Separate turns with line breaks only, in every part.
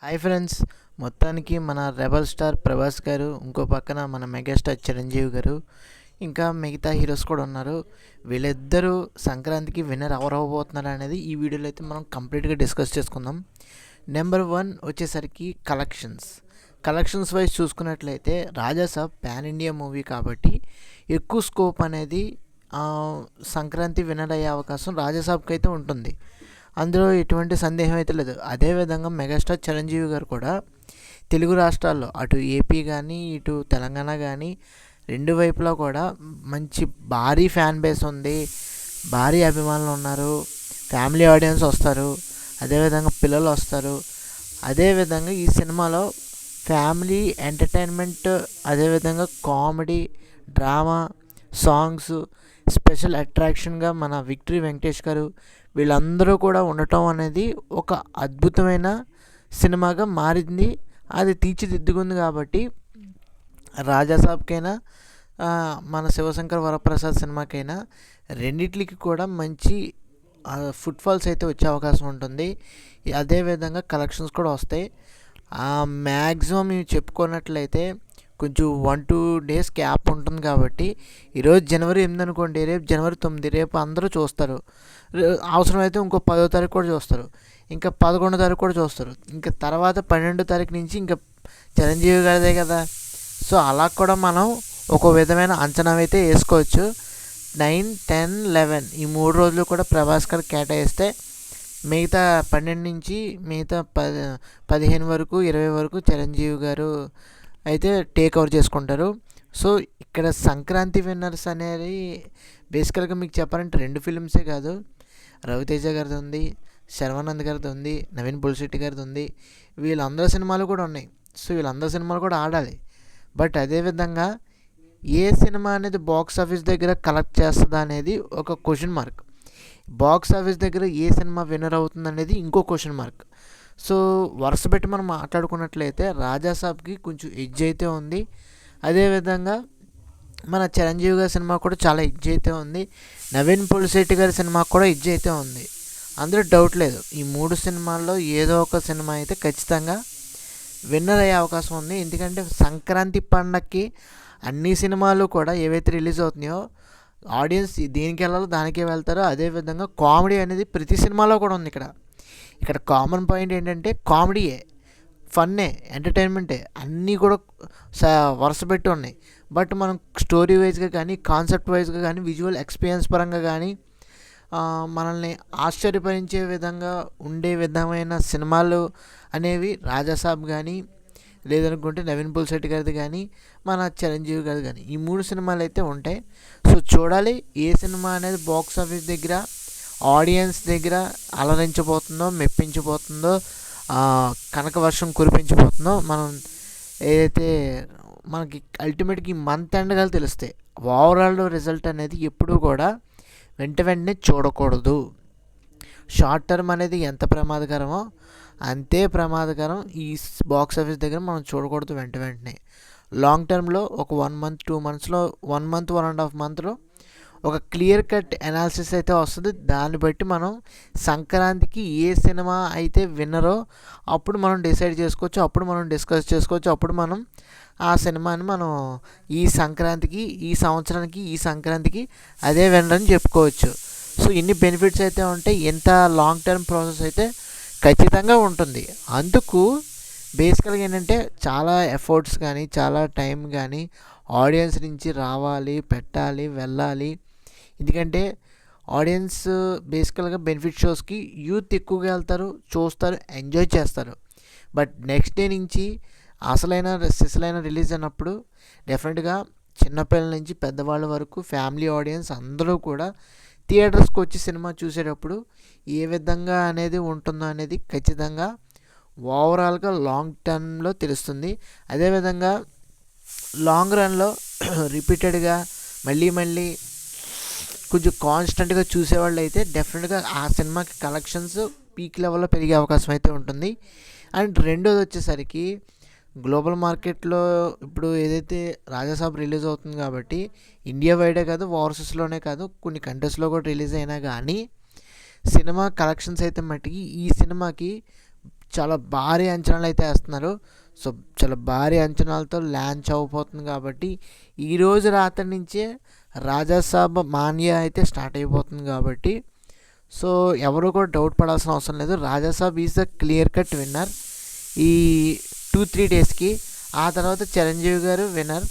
Hi friends. మొత్తానికి మన rebel star Prabhas గారు, ఇంకో పక్కన మన మెగాస్టార్ చిరంజీవి గారు, ఇంకా మిగతా హీరోస్ కూడా ఉన్నారు. వీళ్ళిద్దరూ సంక్రాంతికి విన్నర్ ఎవరవబోతున్నారు అనేది ఈ వీడియోలో అయితే మనం కంప్లీట్గా డిస్కస్ చేసుకుందాం. నెంబర్ 1 వచ్చేసరికి కలెక్షన్స్ వైజ్ చూసుకున్నట్లయితే రాజాసాబ్ పాన్ ఇండియా మూవీ కాబట్టి ఎక్కువ స్కోప్ అనేది సంక్రాంతి విన్నర్ అయ్యే అవకాశం రాజాసాబ్కి అయితే ఉంటుంది. అందులో ఎటువంటి సందేహం అయితే లేదు. అదేవిధంగా మెగాస్టార్ చిరంజీవి గారు కూడా తెలుగు రాష్ట్రాల్లో అటు ఏపీ కానీ ఇటు తెలంగాణ కానీ రెండు వైపులా కూడా మంచి భారీ ఫ్యాన్ బేస్ ఉంది, భారీ అభిమానులు ఉన్నారు, ఫ్యామిలీ ఆడియన్స్ వస్తారు, అదేవిధంగా పిల్లలు వస్తారు. అదేవిధంగా ఈ సినిమాలో ఫ్యామిలీ ఎంటర్టైన్మెంట్, అదేవిధంగా కామెడీ, డ్రామా, సాంగ్స్, స్పెషల్ అట్రాక్షన్గా మన విక్టరీ వెంకటేష్ గారు వీళ్ళందరూ కూడా ఉండటం అనేది ఒక అద్భుతమైన సినిమాగా మారింది. అది తీర్చిదిద్దుకుంది కాబట్టి రాజాసాబ్కైనా మన శివశంకర్ వరప్రసాద్ సినిమాకైనా రెండిట్లకి కూడా మంచి ఫుట్ఫాల్స్ అయితే వచ్చే అవకాశం ఉంటుంది. అదేవిధంగా కలెక్షన్స్ కూడా వస్తాయి. మ్యాక్సిమం మేము చెప్పుకున్నట్లయితే కొంచెం 1-2 డేస్ గ్యాప్ ఉంటుంది కాబట్టి ఈరోజు జనవరి 8 అనుకోండి, రేపు జనవరి 9, రేపు అందరూ చూస్తారు. అవసరమైతే ఇంకో 10వ తారీఖు కూడా చూస్తారు, ఇంకా 11వ తారీఖు కూడా చూస్తారు, ఇంకా తర్వాత 12వ తారీఖు నుంచి ఇంకా చిరంజీవి గారిదే కదా. సో అలా కూడా మనం ఒక విధమైన అంచనా అయితే వేసుకోవచ్చు. 9, 10, 11 ఈ 3 రోజులు కూడా ప్రభాస్ గారు కేటాయిస్తే మిగతా 12 నుంచి మిగతా 15 వరకు 20 వరకు చిరంజీవి గారు అయితే టేక్ ఓవర్ చేసుకుంటారు. సో ఇక్కడ సంక్రాంతి విన్నర్స్ అనేది బేసికల్గా మీకు చెప్పాలంటే 2 ఫిలిమ్సే కాదు, రవితేజ గారిది ఉంది, శర్వానంద్ గారిది ఉంది, నవీన్ పులిశెట్టి గారిది ఉంది, వీళ్ళందరి సినిమాలు కూడా ఉన్నాయి. సో వీళ్ళందరి సినిమాలు కూడా ఆడాలి. బట్ అదేవిధంగా ఏ సినిమా అనేది బాక్స్ ఆఫీస్ దగ్గర కలెక్ట్ చేస్తుందా అనేది ఒక క్వశ్చన్ మార్క్. బాక్స్ ఆఫీస్ దగ్గర ఏ సినిమా విన్నర్ అవుతుంది అనేది ఇంకో క్వశ్చన్ మార్క్. సో వరుస పెట్టి మనం మాట్లాడుకున్నట్లయితే రాజాసాబ్కి కొంచెం ఎడ్జ్ అయితే ఉంది. అదేవిధంగా మన చిరంజీవి గారి సినిమా కూడా చాలా ఎడ్జ్ అయితే ఉంది. నవీన్ పులిశెట్టి గారి సినిమా కూడా ఎడ్జ్ అయితే ఉంది, అందులో డౌట్ లేదు. ఈ 3 సినిమాల్లో ఏదో ఒక సినిమా అయితే ఖచ్చితంగా విన్నర్ అయ్యే అవకాశం ఉంది. ఎందుకంటే సంక్రాంతి పండగకి అన్ని సినిమాలు కూడా ఏవైతే రిలీజ్ అవుతున్నాయో ఆడియన్స్ దేనికి వెళ్ళాలో దానికే వెళ్తారో. అదేవిధంగా కామెడీ అనేది ప్రతి సినిమాలో కూడా ఉంది. ఇక్కడ కామన్ పాయింట్ ఏంటంటే కామెడీయే, ఫన్నే, ఎంటర్టైన్మెంటే అన్నీ కూడా వరుస పెట్టి ఉన్నాయి. బట్ మనం స్టోరీ వైజ్గా కానీ కాన్సెప్ట్ వైజ్గా కానీ విజువల్ ఎక్స్పీరియన్స్ పరంగా కానీ మనల్ని ఆశ్చర్యపరించే విధంగా ఉండే విధమైన సినిమాలు అనేవి రాజాసాబ్ కానీ లేదనుకుంటే నవీన్ పులిశెట్టి గారిది కానీ మన చిరంజీవి గారిది కానీ ఈ 3 సినిమాలు అయితే ఉంటాయి. సో చూడాలి ఏ సినిమా అనేది బాక్స్ ఆఫీస్ దగ్గర ఆడియన్స్ దగ్గర అలరించబోతుందో, మెప్పించబోతుందో, కనక వర్షం కురిపించబోతుందో మనం ఏదైతే మనకి అల్టిమేట్గా ఈ మంత్ ఎండ్గా తెలుస్తాయి. ఓవరాల్ రిజల్ట్ అనేది ఎప్పుడూ కూడా వెంటనే చూడకూడదు. షార్ట్ టర్మ్ అనేది ఎంత ప్రమాదకరమో అంతే ప్రమాదకరం ఈ బాక్స్ ఆఫీస్ దగ్గర మనం చూడకూడదు వెంటనే. లాంగ్ టర్మ్లో ఒక 1 మంత్ 2 మంత్స్లో 1 మంత్ 1.5 మంత్లో ఒక క్లియర్ కట్ అనాలిసిస్ అయితే వస్తుంది. దాన్ని బట్టి మనం సంక్రాంతికి ఏ సినిమా అయితే విన్నరో అప్పుడు మనం డిసైడ్ చేసుకోవచ్చు, అప్పుడు మనం డిస్కస్ చేసుకోవచ్చు, అప్పుడు మనం ఆ సినిమాని మనం ఈ సంక్రాంతికి ఈ సంవత్సరానికి ఈ సంక్రాంతికి అదే విన్నర్ అని చెప్పుకోవచ్చు. సో ఇన్ని బెనిఫిట్స్ అయితే ఉంటాయి. ఎంత లాంగ్ టర్మ్ ప్రాసెస్ అయితే ఖచ్చితంగా ఉంటుంది. అందుకు బేసికల్గా ఏంటంటే చాలా ఎఫర్ట్స్ కానీ చాలా టైం కానీ ఆడియన్స్ నుంచి రావాలి, పెట్టాలి, వెళ్ళాలి. ఎందుకంటే ఆడియన్స్ బేసికల్గా బెనిఫిట్ షోస్కి యూత్ ఎక్కువగా వెళ్తారు, చూస్తారు, ఎంజాయ్ చేస్తారు. బట్ నెక్స్ట్ డే నుంచి సిసలైన రిలీజ్ అయినప్పుడు డెఫినెట్గా చిన్నపిల్లల నుంచి పెద్దవాళ్ళ వరకు ఫ్యామిలీ ఆడియన్స్ అందరూ కూడా థియేటర్స్కి వచ్చి సినిమా చూసేటప్పుడు ఏ విధంగా అనేది ఉంటుందో అనేది ఖచ్చితంగా ఓవరాల్గా లాంగ్ టర్మ్లో తెలుస్తుంది. అదేవిధంగా లాంగ్ రన్లో రిపీటెడ్గా మళ్ళీ కొంచెం కాన్స్టెంట్గా చూసేవాళ్ళు అయితే డెఫినెట్గా ఆ సినిమాకి కలెక్షన్స్ పీక్ లెవెల్లో పెరిగే అవకాశం అయితే ఉంటుంది. అండ్ రెండోది వచ్చేసరికి గ్లోబల్ మార్కెట్లో ఇప్పుడు ఏదైతే రాజాసాబ్ రిలీజ్ అవుతుంది కాబట్టి ఇండియా వైడే కాదు, ఓవర్సీస్లోనే కాదు, కొన్ని కంట్రీస్లో కూడా రిలీజ్ అయినా కానీ సినిమా కలెక్షన్స్ అయితే మట్టికి ఈ సినిమాకి చాలా భారీ అంచనాలు అయితే వేస్తున్నారు. సో చాలా భారీ అంచనాలతో లాంచ్ అవ్వబోతుంది కాబట్టి ఈరోజు రాత్రి నుంచే రాజాసాబ్ మాన్యా అయితే స్టార్ట్ అయిపోతుంది కాబట్టి సో ఎవరు కూడా డౌట్ పడాల్సిన అవసరం లేదు. Rajasaab is the clear cut winner ఈ 2-3 డేస్కి. ఆ తర్వాత చిరంజీవి గారు విన్నర్.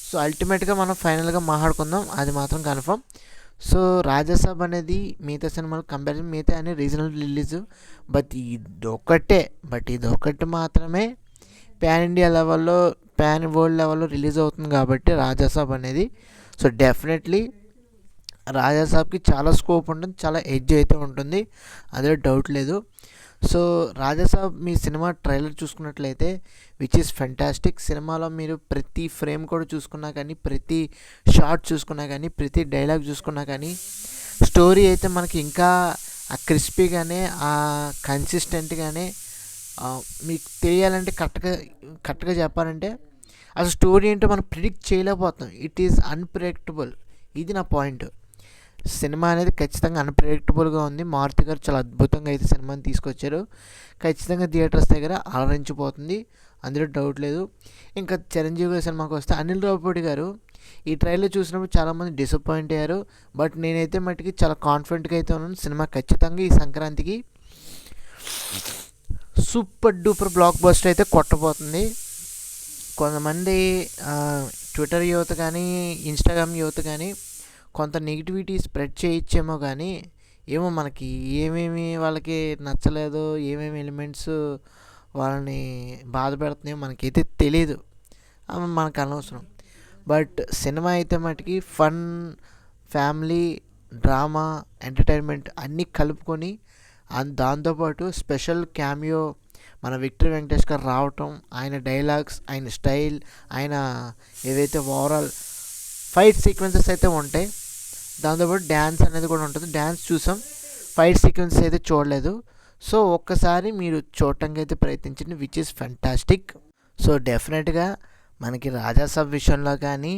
సో అల్టిమేట్గా మనం ఫైనల్గా మాట్లాడుకుందాం, అది మాత్రం కన్ఫర్మ్. సో రాజాసాబ్ అనేది మిగతా సినిమాలు కంపారిజన్ మిగతా అన్ని రీజనల్ రిలీజ్, బట్ ఇదొకటి మాత్రమే పాన్ ఇండియా లెవెల్లో పాన్ వరల్డ్ లెవెల్లో రిలీజ్ అవుతుంది కాబట్టి రాజాసాబ్ అనేది. సో డెఫినెట్లీ రాజాసాబ్కి చాలా స్కోప్ ఉంటుంది, చాలా ఎడ్జ్ అయితే ఉంటుంది, అదే డౌట్ లేదు. సో రాజాసాబ్ మీ సినిమా ట్రైలర్ చూసుకున్నట్లయితే విచ్ ఈస్ ఫెంటాస్టిక్. సినిమాలో మీరు ప్రతి ఫ్రేమ్ కూడా చూసుకున్నా కానీ, ప్రతి షాట్ చూసుకున్నా కానీ, ప్రతి డైలాగ్ చూసుకున్నా కానీ స్టోరీ అయితే మనకి ఇంకా ఆ క్రిస్పీగానే ఆ కన్సిస్టెంట్గానే మీకు తెలియాలంటే కరెక్ట్గా చెప్పాలంటే అసలు స్టోరీ ఏంటో మనం ప్రిడిక్ట్ చేయలేకపోతాం. It is unpredictable. ఇది నా పాయింట్. సినిమా అనేది ఖచ్చితంగా అన్ప్రెడిక్టబుల్గా ఉంది. మారుతి గారు చాలా అద్భుతంగా అయితే సినిమాని తీసుకొచ్చారు. ఖచ్చితంగా థియేటర్స్ దగ్గర అలరించిపోతుంది, అందులో డౌట్ లేదు. ఇంకా చిరంజీవి గారి సినిమాకి వస్తే అనిల్ రావిపూడి గారు ఈ ట్రైలర్ చూసినప్పుడు చాలామంది డిసప్పాయింట్ అయ్యారు. బట్ నేనైతే మట్టుకి చాలా కాన్ఫిడెంట్గా అయితే ఉన్నాను. సినిమా ఖచ్చితంగా ఈ సంక్రాంతికి సూపర్ డూపర్ బ్లాక్ బస్టర్ అయితే కొట్టబోతుంది. కొంతమంది ట్విట్టర్ యువత కానీ, ఇన్స్టాగ్రామ్ యువత కానీ కొంత నెగిటివిటీ స్ప్రెడ్ చేయొచ్చేమో కానీ ఏమో మనకి ఏమేమి వాళ్ళకి నచ్చలేదో, ఏమేమి ఎలిమెంట్స్ వాళ్ళని బాధ పెడుతున్నాయో మనకైతే తెలియదు, అవి మనకు అనవసరం. బట్ సినిమా అయితే మటుకి ఫన్, ఫ్యామిలీ, డ్రామా, ఎంటర్టైన్మెంట్ అన్నీ కలుపుకొని దాంతోపాటు స్పెషల్ క్యామియో మన విక్టరీ వెంకటేష్ గారు రావటం, ఆయన డైలాగ్స్, ఆయన స్టైల్, ఆయన ఏవైతే ఓవరాల్ ఫైట్ సీక్వెన్సెస్ అయితే ఉంటాయి, దాంతోపాటు డ్యాన్స్ అనేది కూడా ఉంటుంది. డ్యాన్స్ చూసాం, ఫైట్ సీక్వెన్సెస్ అయితే చూడలేదు. సో ఒక్కసారి మీరు చూడటానికి అయితే ప్రయత్నించండి, విచ్ ఈస్ ఫెంటాస్టిక్. సో డెఫినెట్గా మనకి రాజాసాబ్ విషయంలో కానీ,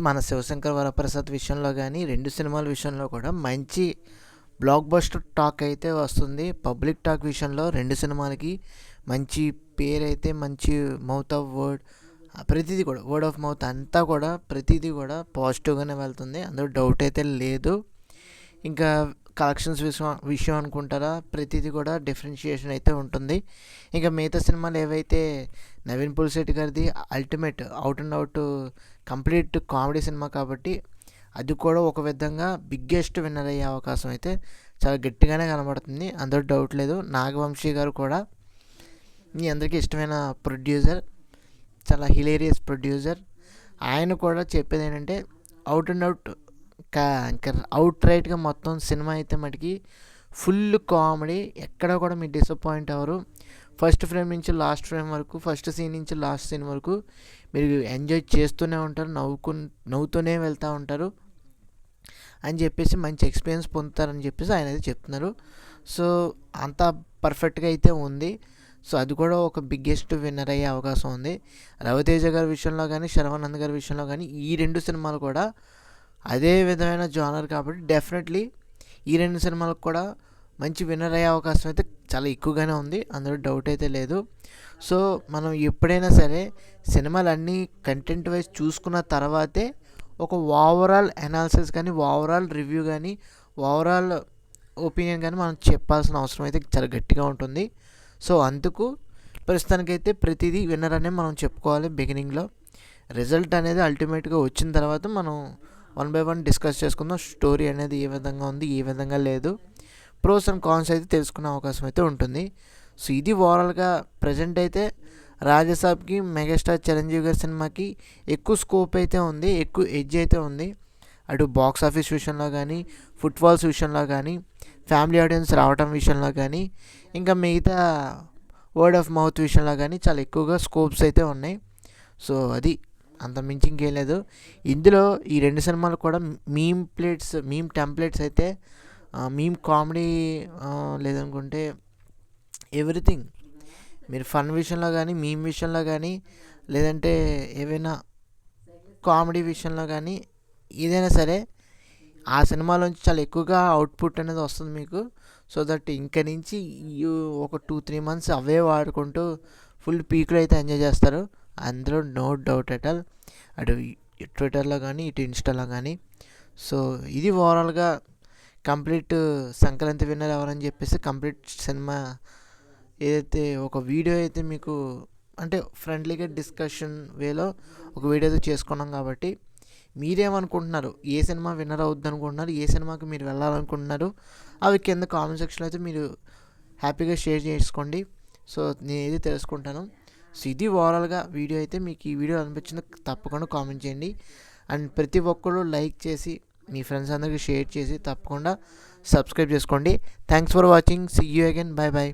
మన శివశంకర్ వరప్రసాద్ విషయంలో కానీ, రెండు సినిమాల విషయంలో కూడా మంచి బ్లాక్ బస్టర్ టాక్ అయితే వస్తుంది. పబ్లిక్ టాక్ విషయంలో రెండు సినిమాలకి మంచి పేరు అయితే, మంచి మౌత్ ఆఫ్ వర్డ్, ప్రతిదీ కూడా వర్డ్ ఆఫ్ మౌత్ అంతా కూడా ప్రతిదీ కూడా పాజిటివ్గానే వెళ్తుంది, అందులో డౌట్ అయితే లేదు. ఇంకా కలెక్షన్స్ విషయం అనుకుంటారా, ప్రతిదీ కూడా డిఫరెన్షియేషన్ అయితే ఉంటుంది. ఇంకా మిగతా సినిమాలు ఏవైతే నవీన్ పులిశెట్టి గారిది ultimate out and out complete comedy cinema కాబట్టి అది కూడా ఒక విధంగా బిగ్గెస్ట్ విన్నర్ అయ్యే అవకాశం అయితే చాలా గట్టిగానే కనబడుతుంది, అందులో డౌట్ లేదు. నాగవంశీ గారు కూడా మీ అందరికీ ఇష్టమైన ప్రొడ్యూసర్, చాలా హిలేరియస్ ప్రొడ్యూసర్. ఆయన కూడా చెప్పేది ఏంటంటే అవుట్ అండ్ అవుట్ ఇంకా అవుట్ రైట్గా మొత్తం సినిమా అయితే మటుకి ఫుల్ కామెడీ, ఎక్కడ కూడా మీరు డిసప్పాయింట్ అవ్వరు. ఫస్ట్ ఫ్రేమ్ నుంచి లాస్ట్ ఫ్రేమ్ వరకు, ఫస్ట్ సీన్ నుంచి లాస్ట్ సీన్ వరకు మీరు ఎంజాయ్ చేస్తూనే ఉంటారు, నవ్వుతూనే వెళ్తూ ఉంటారు అని చెప్పేసి మంచి ఎక్స్పీరియన్స్ పొందుతారని చెప్పేసి ఆయన అయితే చెప్తున్నారు. సో అంత పర్ఫెక్ట్గా అయితే ఉంది. సో అది కూడా ఒక బిగ్గెస్ట్ విన్నర్ అయ్యే అవకాశం ఉంది. రవితేజ గారి విషయంలో కానీ, శర్వానంద్ గారి విషయంలో కానీ ఈ రెండు సినిమాలు కూడా అదే విధమైన జానర్ కాబట్టి డెఫినెట్లీ ఈ రెండు సినిమాలకు కూడా మంచి విన్నర్ అయ్యే అవకాశం అయితే చాలా ఎక్కువగానే ఉంది, అందులో డౌట్ అయితే లేదు. సో మనం ఎప్పుడైనా సరే సినిమాలు అన్నీ కంటెంట్ వైజ్ చూసుకున్న తర్వాతే ఒక ఓవరాల్ అనాలిసిస్ కానీ, ఓవరాల్ రివ్యూ కానీ, ఓవరాల్ ఒపీనియన్ కానీ మనం చెప్పాల్సిన అవసరం అయితే చాలా గట్టిగా ఉంటుంది. సో అందుకు ప్రస్తుతానికైతే ప్రతిదీ విన్నర్ అనే మనం చెప్పుకోవాలి. బిగినింగ్లో రిజల్ట్ అనేది అల్టిమేట్గా వచ్చిన తర్వాత మనం 1 by 1 డిస్కస్ చేసుకుందాం. స్టోరీ అనేది ఏ విధంగా ఉంది, ఏ విధంగా లేదు, ప్రోస్ అండ్ కాన్స్ అయితే తెలుసుకునే అవకాశం అయితే ఉంటుంది. సో ఇది ఓవరాల్గా ప్రజెంట్ అయితే రాజాసాబ్కి, మెగాస్టార్ చిరంజీవి గారి సినిమాకి ఎక్కువ స్కోప్ అయితే ఉంది, ఎక్కువ ఎడ్జ్ అయితే ఉంది. అటు బాక్స్ ఆఫీస్ విషయంలో కానీ, ఫుట్ఫాల్స్ విషయంలో కానీ, ఫ్యామిలీ ఆడియన్స్ రావటం విషయంలో కానీ, ఇంకా మిగతా వర్డ్ ఆఫ్ మౌత్ విషయంలో కానీ చాలా ఎక్కువగా స్కోప్స్ అయితే ఉన్నాయి. సో అది అంత మించి ఇంకేం లేదు. ఇందులో ఈ రెండు సినిమాలు కూడా మీమ్ టెంప్లెట్స్ అయితే, మీమ్ కామెడీ లేదనుకుంటే ఎవ్రీథింగ్, మీరు ఫన్ విషయంలో కానీ, మీమ్ విషయంలో కానీ, లేదంటే ఏవైనా కామెడీ విషయంలో కానీ, ఏదైనా సరే ఆ సినిమాలోంచి చాలా ఎక్కువగా అవుట్పుట్ అనేది వస్తుంది మీకు. సో దట్ ఇంక నుంచి ఒక 2-3 మంత్స్ అవే వాడుకుంటూ ఫుల్ పీక్లో అయితే ఎంజాయ్ చేస్తారు, అందులో నో డౌట్ అట్ ఆల్. అటు ట్విట్టర్లో కానీ ఇటు ఇన్స్టాలో కానీ. సో ఇది ఓవరాల్గా కంప్లీట్ సంక్రాంతి విన్నర్ ఎవరని చెప్పేసి కంప్లీట్ సినిమా ఏదైతే ఒక వీడియో అయితే మీకు అంటే ఫ్రెండ్లీగా డిస్కషన్ వేలో ఒక వీడియో అయితే చేసుకున్నాం. కాబట్టి మీరేమనుకుంటున్నారు, ఏ సినిమా విన్నర్ అవుద్ది అనుకుంటున్నారు, ఏ సినిమాకి మీరు వెళ్ళాలనుకుంటున్నారు, అవి కింద కామెంట్ సెక్షన్లో అయితే మీరు హ్యాపీగా షేర్ చేసుకోండి. సో నేను ఏది తెలుసుకుంటాను. సో ఇది ఓవరాల్గా వీడియో అయితే. మీకు ఈ వీడియో అనిపించింది తప్పకుండా కామెంట్ చేయండి. అండ్ ప్రతి ఒక్కరు లైక్ చేసి మీ ఫ్రెండ్స్ అందరికీ షేర్ చేసి తప్పకుండా సబ్స్క్రైబ్ చేసుకోండి. Thanks for watching. See you again. Bye bye.